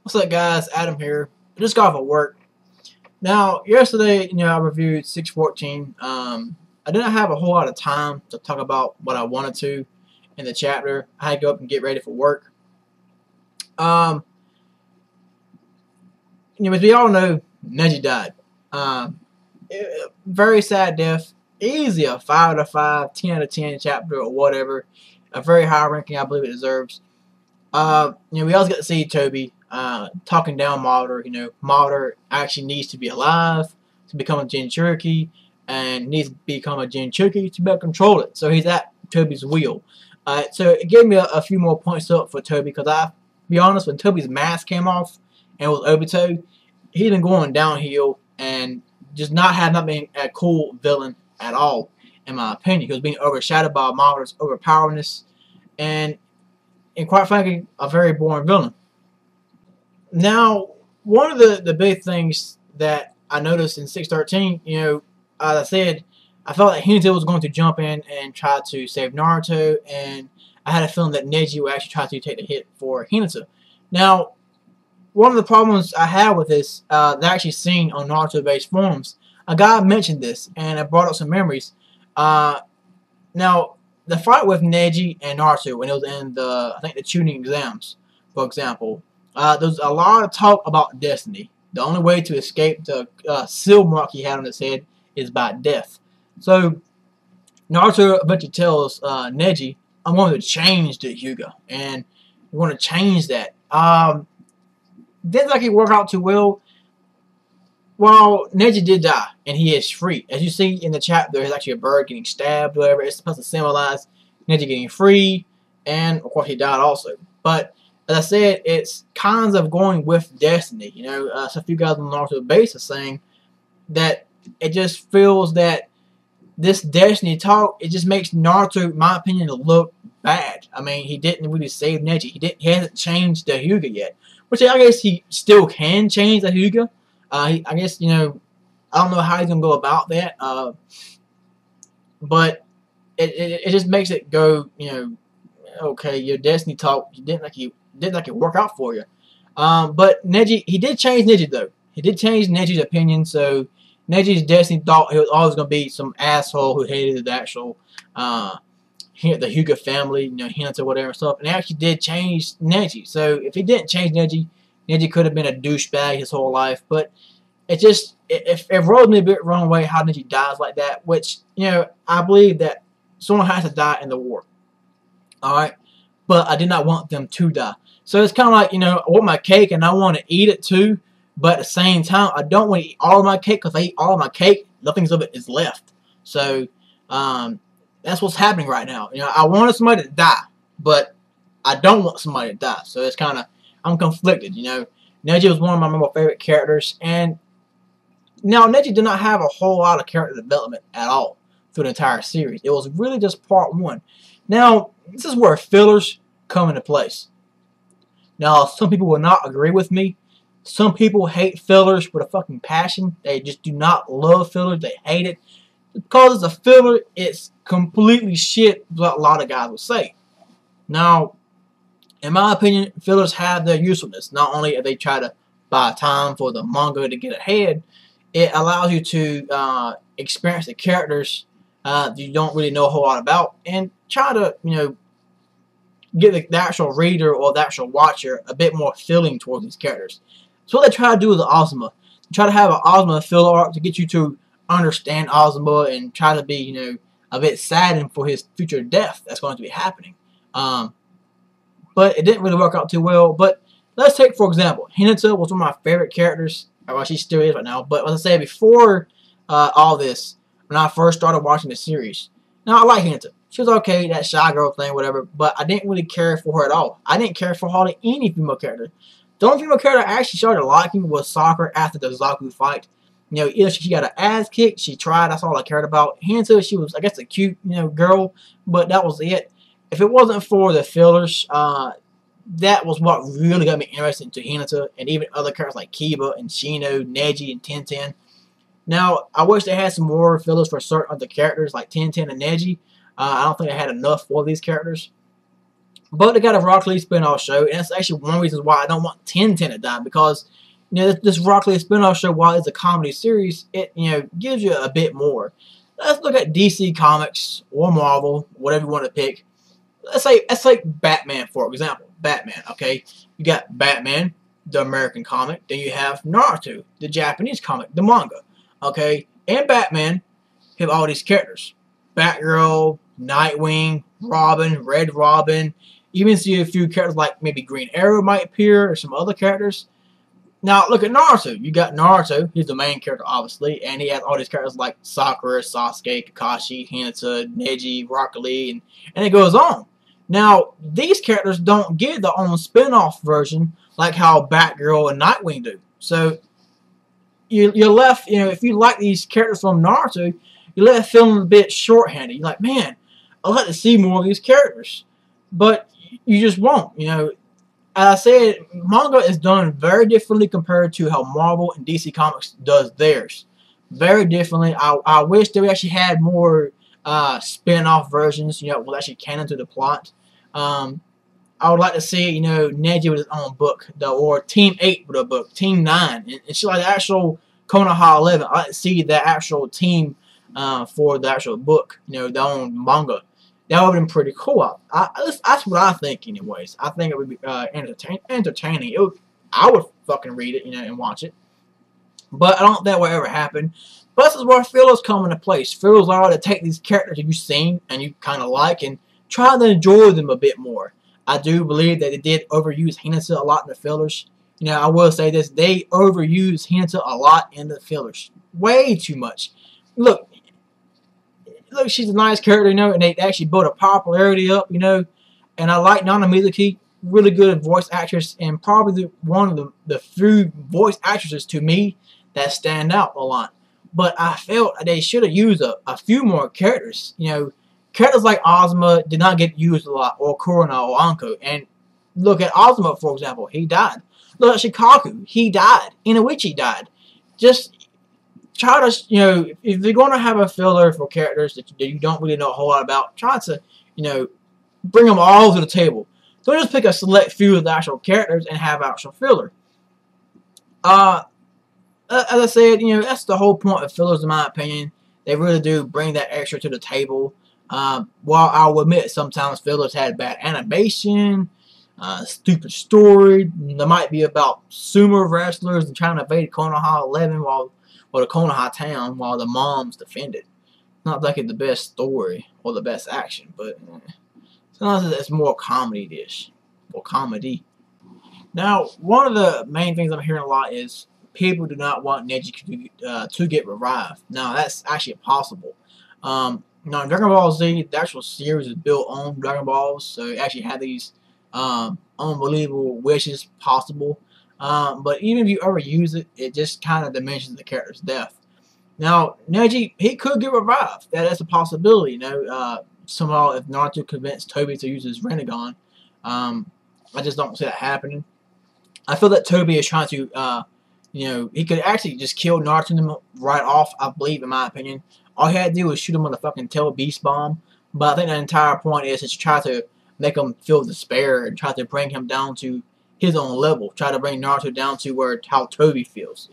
What's up, guys? Adam here. I just got off of work. Now, yesterday, I reviewed 614. I didn't have a whole lot of time to talk about what I wanted to in the chapter. I had to go up and get ready for work. As we all know, Neji died. Very sad death. Easy a 5 out of 5, 10 out of 10 chapter or whatever. A very high ranking, I believe it deserves. We also get to see Toby talking down Mulder. Mulder actually needs to be alive to become a Jinchuriki, and needs to become a Jinchuriki to be able to control it. So he's at Toby's wheel. So it gave me a few more points up for Toby, because to be honest, when Toby's mask came off and it was Obito, he's been going downhill and just not being a cool villain at all, in my opinion. He was being overshadowed by Mulder's overpowerness, and quite frankly, a very boring villain. Now, one of the big things that I noticed in 613, as I said, I felt that Hinata was going to jump in and try to save Naruto, and I had a feeling that Neji would actually try to take the hit for Hinata. Now, one of the problems I had with this, that I actually seen on Naruto-based forums, a guy mentioned this, and it brought up some memories. Now, the fight with Neji and Naruto when it was in I think the tuning exams, for example, there's a lot of talk about destiny. The only way to escape the seal mark he had on his head is by death. So Naruto eventually tells Neji, "I'm going to change the Hyuga, and we're going to change that." Didn't like it work out too well. Well, Neji did die, and he is free. As you see in the chapter, there's actually a bird getting stabbed, whatever. It's supposed to symbolize Neji getting free, and of course he died also. But as I said, it's kind of going with destiny. So a few guys on the Naruto base are saying that it just feels that this destiny talk, it just makes Naruto, in my opinion, look bad. I mean, he didn't really save Neji. He hasn't changed the Hyuga yet, which I guess he still can change the Hyuga. I guess, I don't know how he's going to go about that, but it just makes it go, okay, your destiny talk, you didn't like it work out for you. But Neji, he did change Neji, though. He did change Neji's opinion, so Neji's destiny thought he was always going to be some asshole who hated the actual, the Hyuga family, Hinata, whatever stuff, and he actually did change Neji. So if he didn't change Neji, Neji could have been a douchebag his whole life, but it rode me a bit wrong way how Neji dies like that, which, I believe that someone has to die in the war. Alright? But I did not want them to die. So it's kind of like, I want my cake and I want to eat it too, but at the same time, I don't want to eat all of my cake, because if I eat all of my cake, nothing of it is left. So, that's what's happening right now. I wanted somebody to die, but I don't want somebody to die. So it's kind of, I'm conflicted, Neji was one of my more favorite characters, and now Neji did not have a whole lot of character development at all through the entire series. It was really just part 1. Now, this is where fillers come into place. Now, some people will not agree with me. Some people hate fillers with a fucking passion. They just do not love fillers. They hate it. Because it's a filler, it's completely shit, what a lot of guys will say. Now, in my opinion, fillers have their usefulness. Not only if they try to buy time for the manga to get ahead, it allows you to experience the characters you don't really know a whole lot about, and try to, give the actual reader or the actual watcher a bit more feeling towards these characters. So what they try to do with the Azuma. They try to have an Azuma filler arc to get you to understand Azuma and try to be, a bit saddened for his future death that's going to be happening. But it didn't really work out too well. But let's take, for example, Hinata was one of my favorite characters. Well, she still is right now. But as I said, before all this, when I first started watching the series, now I like Hinata. She was okay, that shy girl thing, whatever. But I didn't really care for her at all. I didn't care for hardly any female character. The only female character I actually started liking was Sakura after the Zaku fight. Either she got her ass kicked, she tried, that's all I cared about. Hinata, she was, I guess, a cute, girl, but that was it. If it wasn't for the fillers, that was what really got me interested into Hinata, and even other characters like Kiba and Shino, Neji, and Tenten. Now, I wish they had some more fillers for certain other characters like Tenten and Neji. I don't think I had enough for these characters. But they got a Rock Lee spinoff show, and that's actually one reason why I don't want 1010 to die, because this Rock Lee spinoff show, while it's a comedy series, it gives you a bit more. Let's look at DC Comics or Marvel, whatever you want to pick. Let's say Batman, for example. Batman, okay? You got Batman, the American comic. Then you have Naruto, the Japanese comic, the manga. Okay? And Batman have all these characters. Batgirl, Nightwing, Robin, Red Robin. Even see a few characters like maybe Green Arrow might appear, or some other characters. Now, look at Naruto. You got Naruto. He's the main character, obviously. And he has all these characters like Sakura, Sasuke, Kakashi, Hinata, Neji, Rock Lee, and it goes on. Now, these characters don't get their own spin-off version like how Batgirl and Nightwing do. So, you're left, if you like these characters from Naruto, you're left feeling a bit shorthanded. You're like, man, I'd like to see more of these characters. But you just won't, As I said, manga is done very differently compared to how Marvel and DC Comics does theirs. Very differently. I wish they actually had more spin-off versions, with actually canon to the plot. I would like to see, Neji with his own book, or Team 8 with a book, Team 9, and shit like the actual Konoha 11. I'd like to see the actual team for the actual book, their own manga. That would have been pretty cool. That's what I think, anyways. I think it would be entertaining. I would fucking read it, and watch it. But I don't think that will ever happen. But this is where fillers come into place. Fillers are to take these characters that you've seen and you kind of like and try to enjoy them a bit more. I do believe that they did overuse Hinata a lot in the fillers. I will say this. They overuse Hinata a lot in the fillers. Way too much. Look, she's a nice character, and they actually built a popularity up, and I like Nana Mizuki, really good voice actress, and probably one of the few voice actresses to me that stand out a lot. But I felt they should have used a few more characters, characters like Ozma did not get used a lot, or Kurona or Anko, and look at Ozma, for example, he died. Look at Shikaku, he died. Inoichi died. Just try to, if you're going to have a filler for characters that you don't really know a whole lot about, try to, bring them all to the table. Don't just pick a select few of the actual characters and have actual filler. As I said, that's the whole point of fillers, in my opinion. They really do bring that extra to the table. While I'll admit sometimes fillers had bad animation, stupid story. There might be about sumo wrestlers and trying to invade Konoha 11 or the Konoha town while the moms defended. Not like it's the best story or the best action, but sometimes it's more comedy-ish or comedy. Now, one of the main things I'm hearing a lot is people do not want Neji to get revived. Now, that's actually possible. Now, in Dragon Ball Z, the actual series is built on Dragon Balls, so it actually had these unbelievable wishes possible. But even if you ever use it, it just kind of diminishes the character's death. Now, Neji, he could get revived. That's a possibility, somehow if Naruto convinced Toby to use his Rinnegan. I just don't see that happening. I feel that Toby is trying to, he could actually just kill Naruto right off, I believe, in my opinion. All he had to do was shoot him with a fucking tail beast bomb. But I think the entire point is to try to make him feel despair and try to bring him down to his own level. Try to bring Naruto down to how Toby feels,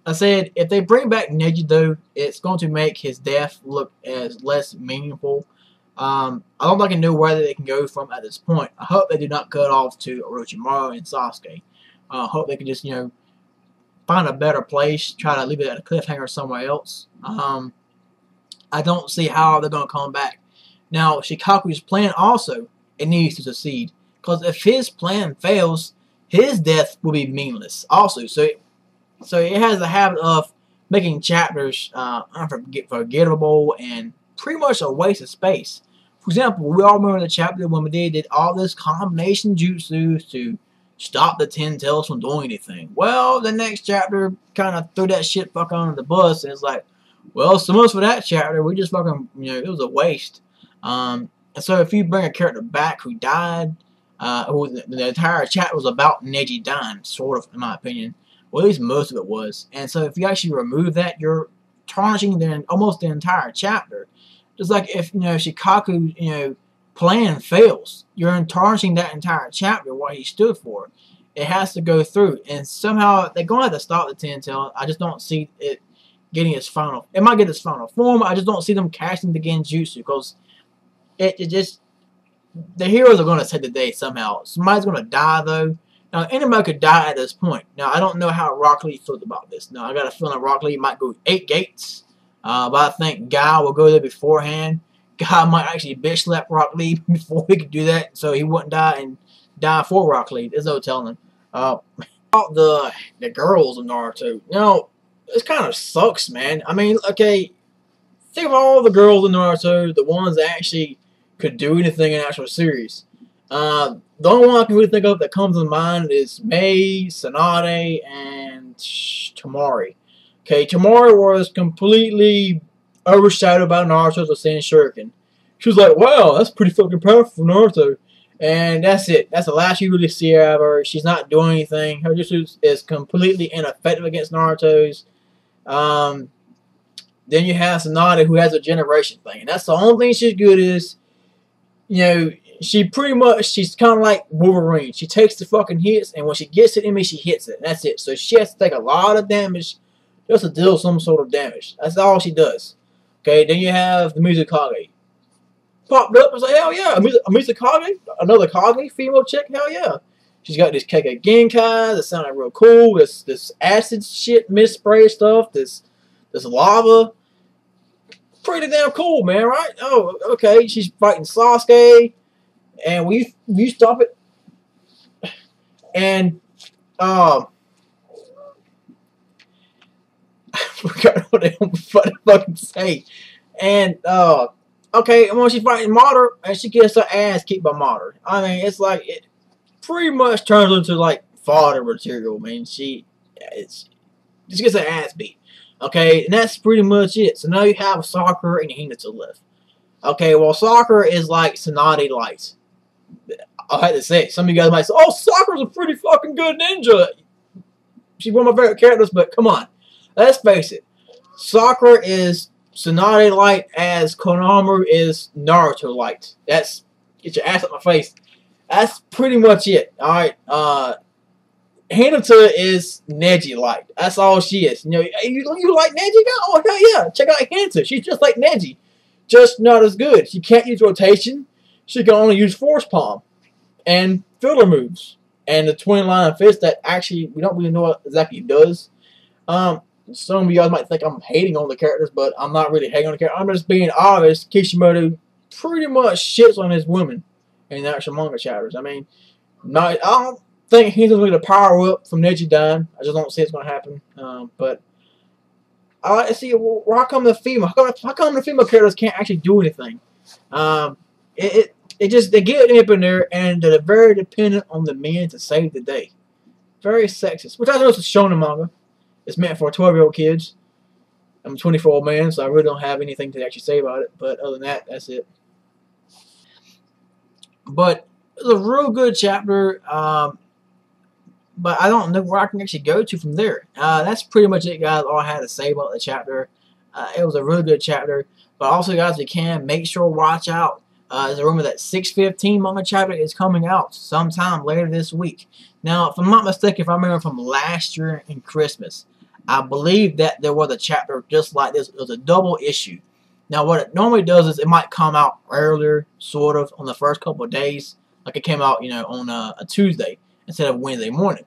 I said, if they bring back Neji, though, it's going to make his death look as less meaningful. I don't like to know where they can go from at this point. I hope they do not cut off to Orochimaru and Sasuke. I hope they can just, find a better place, try to leave it at a cliffhanger somewhere else. I don't see how they're going to come back. Now, Shikaku's plan also, it needs to succeed. Because if his plan fails, his death will be meaningless also. So it has a habit of making chapters unforgettable and pretty much a waste of space. For example, we all remember the chapter when Madea did all this combination jutsu to stop the Ten Tails from doing anything. Well, the next chapter kind of threw that shit fucking under the bus, and it's like, well, so much for that chapter. We just fucking, it was a waste. And so if you bring a character back who died, the entire chapter was about Neji dying, sort of, in my opinion. Well, at least most of it was. And so if you actually remove that, you're tarnishing almost the entire chapter. Just like if, Shikaku, plan fails, you're tarnishing that entire chapter, what he stood for. It has to go through, and somehow they're going to have to stop the Ten Tail. I just don't see it getting its final. It might get its final form. I just don't see them casting the Genjutsu, because it just, the heroes are going to save the day somehow. Somebody's going to die though. Now anybody could die at this point. Now I don't know how Rock Lee feels about this. Now I got a feeling Rock Lee might go 8 gates, but I think Guy will go there beforehand. Guy might actually bitch slap Rock Lee before he could do that, so he wouldn't die and die for Rock Lee. There's no telling. About the girls of Naruto, you know, this kind of sucks, man. I mean, okay, think of all the girls in Naruto, the ones that actually could do anything in the actual series. The only one I can really think of that comes to mind is Mei, Tsunade, and Tamari. Okay, Tamari was completely overshadowed by Naruto's Saiyan Shuriken. She was like, wow, that's pretty fucking powerful for Naruto. And that's it. That's the last you really see her of her. She's not doing anything. Her jutsu is completely ineffective against Naruto's. Then you have Tsunade, who has a generation thing. And that's the only thing she's good is, you know, she's kind of like Wolverine. She takes the fucking hits, and when she gets it in me, she hits it. And that's it. So she has to take a lot of damage just to deal some sort of damage. That's all she does. Okay, then you have the Mizukage. Popped up and was like, hell yeah, a Mizukage, another Kage, female chick, hell yeah. She's got this Kekkei Genkai that sounded real cool. This acid shit, mist spray stuff, this lava. Pretty damn cool, man, right? Oh, okay. She's fighting Sasuke, and we stop it. And I forgot what they fucking say. And okay, and when she's fighting Madara, and she gets her ass kicked by Madara. I mean, it's like it pretty much turns into like fodder material. I mean, she gets her ass beat. Okay, and that's pretty much it. So now you have Sakura and Hinata left. Okay, well, Sakura is like Tsunade light. I had to say it. Some of you guys might say, oh, Sakura's a pretty fucking good ninja. She's one of my favorite characters, but come on. Let's face it. Sakura is Tsunade light as Konohamaru is Naruto light. That's, get your ass up my face. That's pretty much it. Alright, Hinata is Neji light. That's all she is. You know, you like Neji? Oh, hell yeah. Check out Hinata. She's just like Neji. Just not as good. She can't use rotation. She can only use force palm. And filler moves. And the twin line of fist that actually, we don't really know what exactly it does. Some of you guys might think I'm hating on the characters, but I'm not really hating on the characters. I'm just being honest. Kishimoto pretty much shits on his women in the actual manga chapters. I mean, I don't think he's going to power up from Neji dying. I just don't see it's going to happen. But I like to see, well, how come the female? How come the female characters can't actually do anything? They get up in there and they're very dependent on the men to save the day. Very sexist, which I know is a shonen manga. It's meant for 12-year-old kids. I'm a 24-year-old man, so I really don't have anything to actually say about it. But other than that, that's it. But it's a real good chapter. But I don't know where I can actually go to from there. That's pretty much it, guys. All I had to say about the chapter. It was a really good chapter. But also, guys, if you can, make sure to watch out. There's a rumor that 615 manga chapter is coming out sometime later this week. Now, if I'm not mistaken, if I remember from last year in Christmas, I believe that there was a chapter just like this. It was a double issue. Now, what it normally does is it might come out earlier, sort of, on the first couple of days. Like it came out, you know, on a Tuesday instead of Wednesday morning.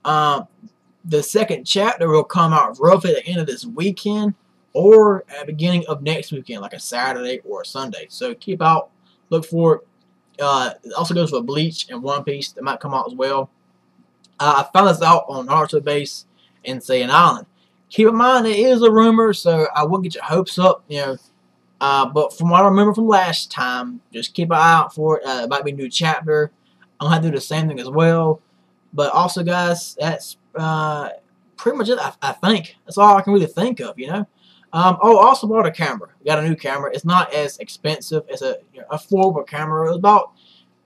The second chapter will come out roughly at the end of this weekend or at the beginning of next weekend, like a Saturday or a Sunday. So keep out, look for it. It also goes for Bleach and One Piece that might come out as well. I found this out on Naruto Base in Saiyan Island. Keep in mind it is a rumor, so I wouldn't get your hopes up, you know. But from what I remember from last time, just keep an eye out for it. It might be a new chapter. I'm gonna have to do the same thing as well. But also, guys, that's pretty much it. I think that's all I can really think of, you know. Oh, also bought a camera. We got a new camera. It's not as expensive as a affordable camera. It's about,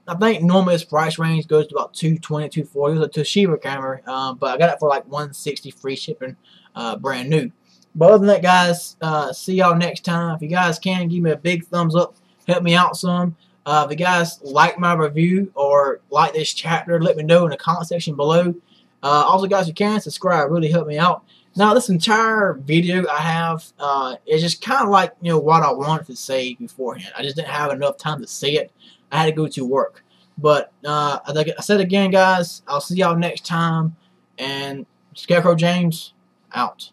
I think normally its price range goes to about $220, $240. It's a Toshiba camera, but I got it for like $160 free shipping, brand new. But other than that, guys, see y'all next time. If you guys can, give me a big thumbs up. Help me out some. If you guys like my review or like this chapter, let me know in the comment section below. Also, guys, if you can subscribe, really help me out. Now, this entire video I have is just kind of like, you know, what I wanted to say beforehand. I just didn't have enough time to say it. I had to go to work. But like I said again, guys, I'll see y'all next time. And Scarecrow James, out.